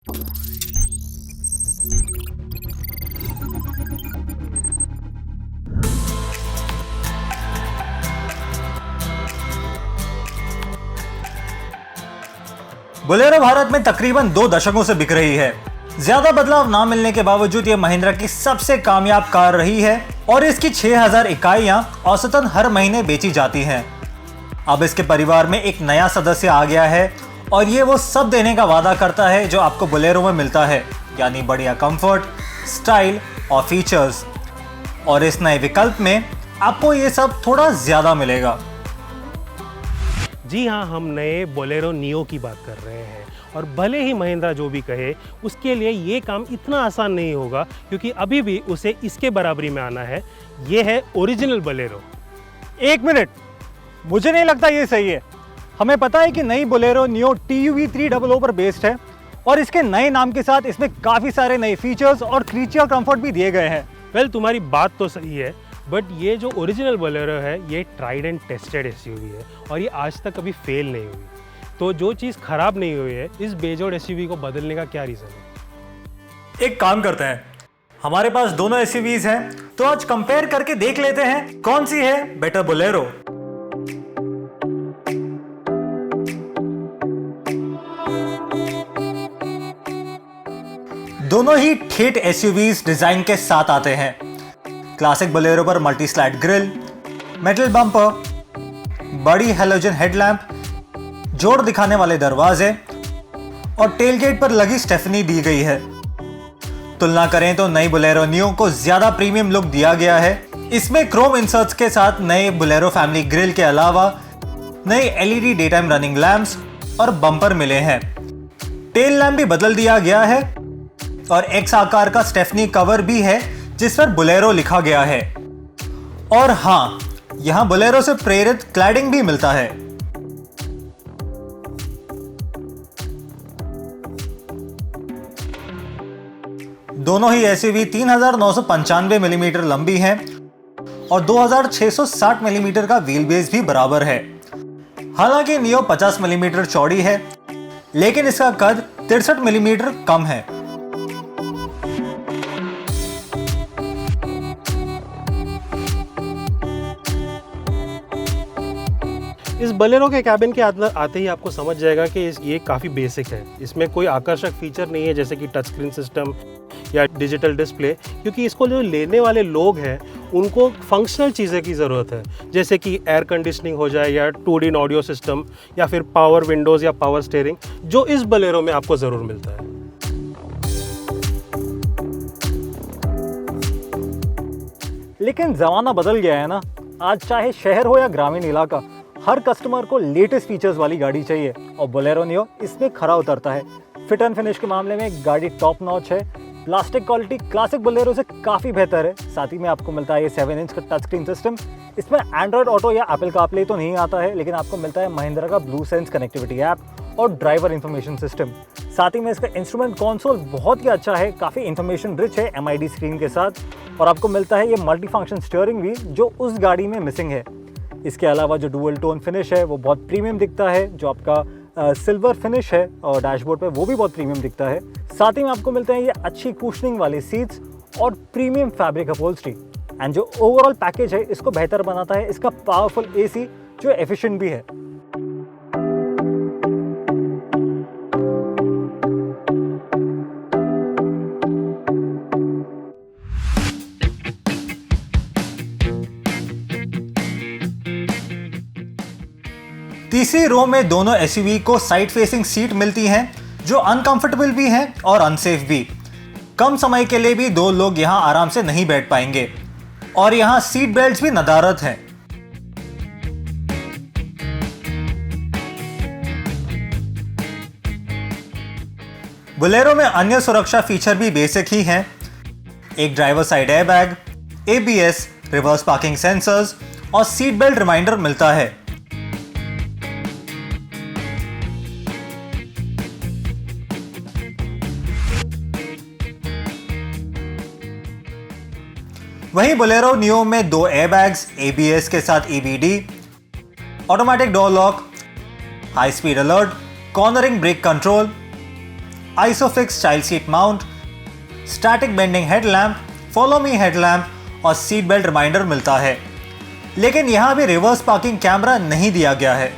Bolero Bharat में तकरीबन 2 दशकों से बिक रही है। ज्यादा बदलाव ना मिलने के बावजूद यह महिंद्रा की सबसे कामयाब कार रही है और इसकी 6000 इकाइयां औसतन हर महीने बेची जाती हैं। अब इसके परिवार में एक नया सदस्य आ गया है और ये वो सब देने का वादा करता है जो आपको बोलेरो में मिलता है, यानी बढ़िया कंफर्ट, स्टाइल और फीचर्स। और इस नए विकल्प में आपको ये सब थोड़ा ज्यादा मिलेगा। जी हाँ, हम नए बोलेरो नियो की बात कर रहे हैं और भले ही महिंद्रा जो भी कहे उसके लिए ये काम इतना आसान नहीं होगा, क्योंकि अभी भी उसे इसके बराबरी में आना है। ये है ओरिजिनल बोलेरो। एक मिनट, मुझे नहीं लगता ये सही है। हमें पता है कि नई बोलेरो नियो TUV 300 पर बेस्ड है और इसके नए नाम के साथ इसमें काफ़ी सारे नए फीचर्स और क्रीचर कंफर्ट भी दिए गए हैं। वेल, तुम्हारी बात तो सही है, बट ये जो ओरिजिनल बोलेरो है ये ट्राइड एंड टेस्टेड एसयूवी है और ये आज तक कभी फेल नहीं हुई। तो जो चीज़ खराब नहीं हुई है, इस बेजोड़ एसयूवी को बदलने का क्या रीज़न है? एक काम करते हैं, हमारे पास दोनों एसयूवीज हैं, तो आज कंपेयर करके देख लेते हैं कौन सी है बेटर बोलेरो। दोनों ही ठेठ एसयूवीज डिजाइन के साथ आते हैं। क्लासिक बोलेरो पर multi slide grill, metal bumper, बड़ी हैलोजन हेडलैम्प, जोड़ दिखाने वाले दरवाजे और टेलगेट पर लगी स्टेफनी दी गई है। तुलना करें तो नई बोलेरो नियो को ज्यादा प्रीमियम लुक दिया गया है। इसमें क्रोम इंसर्ट्स के साथ नए बोलेरो फैमिली ग्रिल के अलावा नए LED day time running lamps और बम्पर मिले हैं। टेल लैम्प भी बदल दिया गया है और X आकार का स्टेफनी कवर भी है जिस पर बोलेरो लिखा गया है। और हां, यहां बोलेरो से प्रेरित क्लैडिंग भी मिलता है। दोनों ही एसयूवी 3995 मिलीमीटर लंबी हैं और 2660 मिलीमीटर का व्हील बेस भी बराबर है। हालांकि नियो 50 मिलीमीटर चौड़ी है, लेकिन इसका कद 63 मिलीमीटर कम है। इस बोलेरो के कैबिन के अंदर आते ही आपको समझ जाएगा कि ये काफ़ी बेसिक है। इसमें कोई आकर्षक फीचर नहीं है जैसे कि टच स्क्रीन सिस्टम या डिजिटल डिस्प्ले, क्योंकि इसको जो लेने वाले लोग हैं उनको फंक्शनल चीज़ें की ज़रूरत है, जैसे कि एयर कंडीशनिंग हो जाए या 2D ऑडियो सिस्टम या फिर पावर विंडोज़ या पावर स्टीयरिंग, जो इस बोलेरो में आपको ज़रूर मिलता है। लेकिन ज़माना बदल गया है ना। आज चाहे शहर हो या ग्रामीण इलाका, हर कस्टमर को लेटेस्ट फीचर्स वाली गाड़ी चाहिए और बोलेरो नियो इसमें खरा उतरता है। फिट एंड फिनिश के मामले में गाड़ी टॉप नॉच है। प्लास्टिक क्वालिटी क्लासिक बोलेरो से काफ़ी बेहतर है। साथ ही में आपको मिलता है ये 7 इंच का टच स्क्रीन सिस्टम। इसमें एंड्रॉयड ऑटो या एप्पल कारप्ले तो नहीं आता है, लेकिन आपको मिलता है महिंद्रा का ब्लू सेंस कनेक्टिविटी ऐप और ड्राइवर इंफॉर्मेशन सिस्टम। साथ ही में इसका इंस्ट्रूमेंट कंसोल बहुत ही अच्छा है, काफ़ी इंफॉर्मेशन रिच है MID स्क्रीन के साथ। और आपको मिलता है ये मल्टी फंक्शन स्टीयरिंग व्हील जो उस गाड़ी में मिसिंग है। इसके अलावा जो डुअल टोन फिनिश है वो बहुत प्रीमियम दिखता है। जो आपका सिल्वर फिनिश है और डैशबोर्ड पे वो भी बहुत प्रीमियम दिखता है। साथ ही में आपको मिलते हैं ये अच्छी कुशनिंग वाले सीट्स और प्रीमियम फैब्रिक अपहोल्स्ट्री। एंड जो ओवरऑल पैकेज है इसको बेहतर बनाता है इसका पावरफुल AC जो एफिशिएंट भी है। तीसरी रो में दोनों एसयूवी को साइड फेसिंग सीट मिलती हैं जो अनकंफर्टेबल भी हैं और अनसेफ भी। कम समय के लिए भी 2 लोग यहां आराम से नहीं बैठ पाएंगे और यहां सीट बेल्ट्स भी नदारद हैं। बोलेरो में अन्य सुरक्षा फीचर भी बेसिक ही हैं। एक driver side airbag, ABS, reverse parking sensors और सीट बेल्ट रिमाइंडर मिलता है। वहीं बोलेरो नियो में 2 एयरबैग्स, ABS के साथ EBD, automatic door lock, high speed alert, cornering brake control, isofix child seat mount, static bending headlamp, follow me headlamp और seat belt reminder मिलता है। लेकिन यहां भी रिवर्स पार्किंग कैमरा नहीं दिया गया है।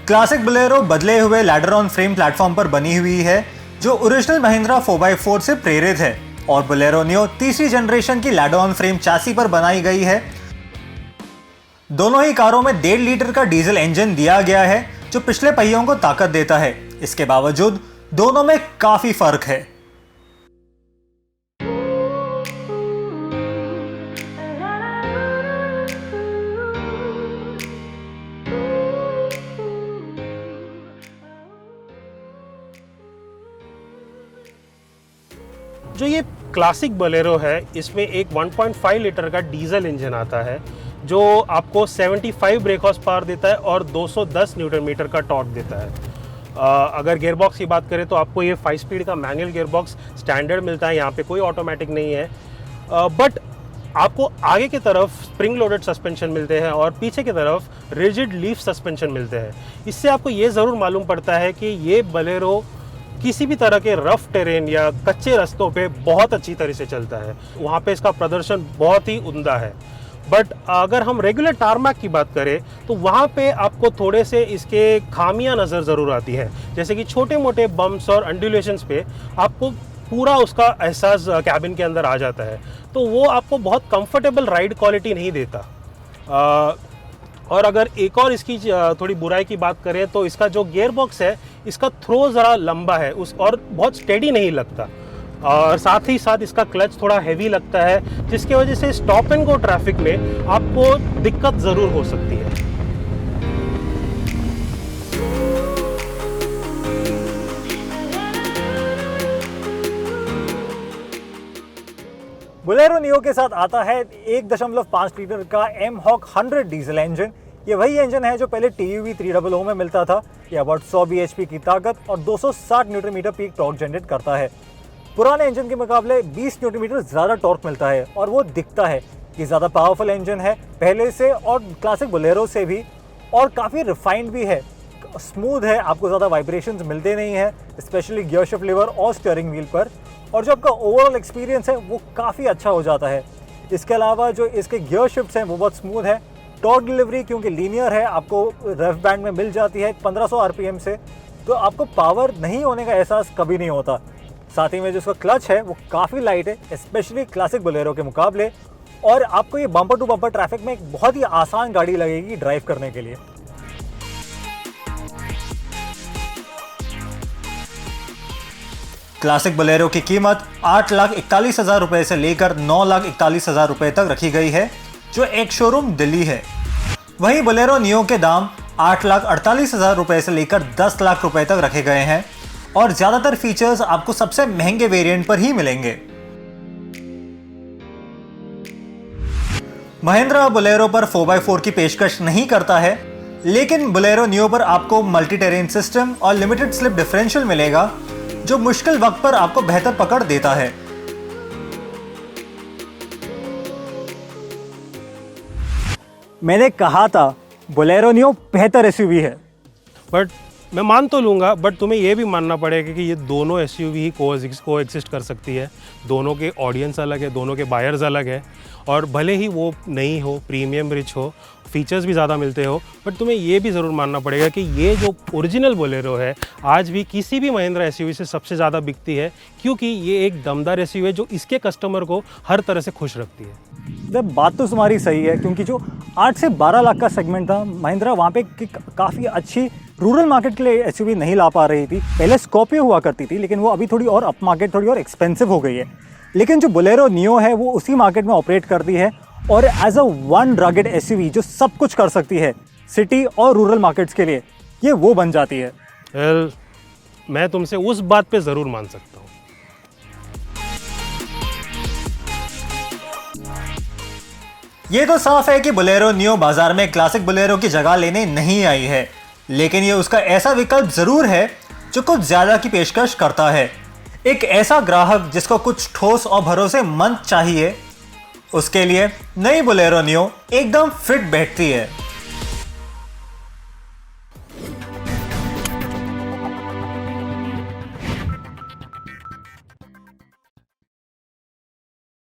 क्लासिक बोलेरो बदले हुए लैडर ऑन फ्रेम प्लेटफॉर्म पर बनी हुई है, जो ओरिजिनल महिंद्रा 4x4 से प्रेरित है, और बोलेरो नियो तीसरी जनरेशन की लैडर ऑन फ्रेम चैसी पर बनाई गई है। दोनों ही कारों में 1.5 लीटर का डीजल इंजन दिया गया है, जो पिछले पहियों को ताकत देता है। इसके बावजूद दोनों में काफी फर्क है। जो ये क्लासिक बोलेरो है, इसमें एक 1.5 लीटर का डीजल इंजन आता है, जो आपको 75 ब्रेक हॉर्स पावर देता है और 210 न्यूटन मीटर का टॉर्क देता है। अगर गियरबॉक्स की बात करें तो आपको ये 5 स्पीड का मैनुअल गियरबॉक्स स्टैंडर्ड मिलता है, यहाँ पे कोई ऑटोमेटिक नहीं है। बट आपको आगे की तरफ स्प्रिंग लोडेड सस्पेंशन मिलते हैं और पीछे की तरफ रिजिड लीफ सस्पेंशन मिलते हैं। इससे आपको ये ज़रूर मालूम पड़ता है कि ये बोलेरो किसी भी तरह के रफ टेरेन या कच्चे रास्तों पे बहुत अच्छी तरह से चलता है। वहाँ पे इसका प्रदर्शन बहुत ही उम्दा है। बट अगर हम रेगुलर टारमैक की बात करें तो वहाँ पे आपको थोड़े से इसके खामियां नज़र ज़रूर आती है, जैसे कि छोटे मोटे बम्प्स और अंडुलेशंस पे आपको पूरा उसका एहसास कैबिन के अंदर आ जाता है, तो वो आपको बहुत कंफर्टेबल राइड क्वालिटी नहीं देता। और अगर एक और इसकी थोड़ी बुराई की बात करें तो इसका जो गियर बॉक्स है, इसका थ्रो ज़रा लंबा है और बहुत स्टेडी नहीं लगता, और साथ ही साथ इसका क्लच थोड़ा हैवी लगता है, जिसकी वजह से स्टॉप एंड गो ट्रैफिक में आपको दिक्कत ज़रूर हो सकती है। बोलेरो नियो के साथ आता है 1.5 लीटर का M-Hawk 100 डीजल इंजन। ये वही इंजन है जो पहले TUV 300 में मिलता था। ये अबाउट 100 bhp की ताकत और 260 newton metre peak torque generate करता है। पुराने इंजन के मुकाबले 20 न्यूटन मीटर ज़्यादा टॉर्क मिलता है, और वो दिखता है कि ज़्यादा पावरफुल इंजन है पहले से और क्लासिक बोलेरो से भी, और काफ़ी रिफाइंड भी है, स्मूथ है, आपको ज़्यादा वाइब्रेशंस मिलते नहीं है, स्पेशली गियर शिफ्ट लीवर और स्टीयरिंग व्हील पर, और जो आपका ओवरऑल एक्सपीरियंस है वो काफ़ी अच्छा हो जाता है। इसके अलावा जो इसके गियर शिफ्ट्स हैं वो बहुत स्मूथ है। टॉर्क डिलीवरी क्योंकि लीनियर है, आपको रेफ बैंड में मिल जाती है 1500 RPM से, तो आपको पावर नहीं होने का एहसास कभी नहीं होता। साथ ही में जो इसका क्लच है वो काफ़ी लाइट है, स्पेशली क्लासिक बोलेरो के मुकाबले, और आपको ये बम्पर टू बम्पर ट्रैफिक में एक बहुत ही आसान गाड़ी लगेगी ड्राइव करने के लिए। क्लासिक बोलेरो की कीमत 8,41,000 रुपये से लेकर 9,41,000 रुपये तक रखी गई है, जो एक शोरूम दिल्ली है। वहीं बोलेरो नियो के दाम 8,48,000 रुपये से लेकर 10 लाख रुपये तक रखे गए हैं, और ज़्यादातर फीचर्स आपको सबसे महंगे वेरिएंट पर ही मिलेंगे। महिंद्रा बोलेरो पर 4x4 की पेशकश नहीं करता है, लेकिन बोलेरो नियो पर आपको मल्टी टेरेन सिस्टम और लिमिटेड स्लिप डिफरेंशियल मिलेगा, जो मुश्किल वक्त पर आपको बेहतर पकड़ देता है। मैंने कहा था बोलेरो नियो बेहतर एसयूवी है। बट मैं मान तो लूँगा, बट तुम्हें ये भी मानना पड़ेगा कि ये दोनों एसयूवी ही को एग्जिस्ट कर सकती है। दोनों के ऑडियंस अलग है, दोनों के बायर्स अलग है, और भले ही वो नई हो, प्रीमियम रिच हो, फीचर्स भी ज़्यादा मिलते हो, बट तुम्हें ये भी ज़रूर मानना पड़ेगा कि ये जो ओरिजिनल बोलेरो है आज भी किसी भी महिंद्रा एसयूवी से सबसे ज़्यादा बिकती है, क्योंकि ये एक दमदार एसयूवी है जो इसके कस्टमर को हर तरह से खुश रखती है। बात तो तुम्हारी सही है, क्योंकि जो 8 से 12 लाख का सेगमेंट था, महिंद्रा वहाँ पे काफ़ी अच्छी रूरल मार्केट के लिए एसयूवी नहीं ला पा रही थी। पहले स्कॉर्पियो हुआ करती थी, लेकिन वो अभी थोड़ी और अप मार्केट, थोड़ी और एक्सपेंसिव हो गई है। लेकिन जो बोलेरो नियो है वो उसी मार्केट में ऑपरेट करती है, और as a one rugged SUV जो सब कुछ कर सकती है सिटी और रूरल मार्केट्स के लिए, ये वो बन जाती है। well, मैं तुमसे उस बात पे ज़रूर मान सकता हूँ। ये तो साफ है कि बोलेरो नियो बाजार में क्लासिक बोलेरो की जगह लेने नहीं आई है, लेकिन ये उसका ऐसा विकल्प जरूर है जो कुछ ज्यादा की पेशकश करता है। एक ऐसा ग्राहक जिसको कुछ ठोस और भरोसेमंद चाहिए, उसके लिए नई बोलेरो नियो एकदम फिट बैठती है।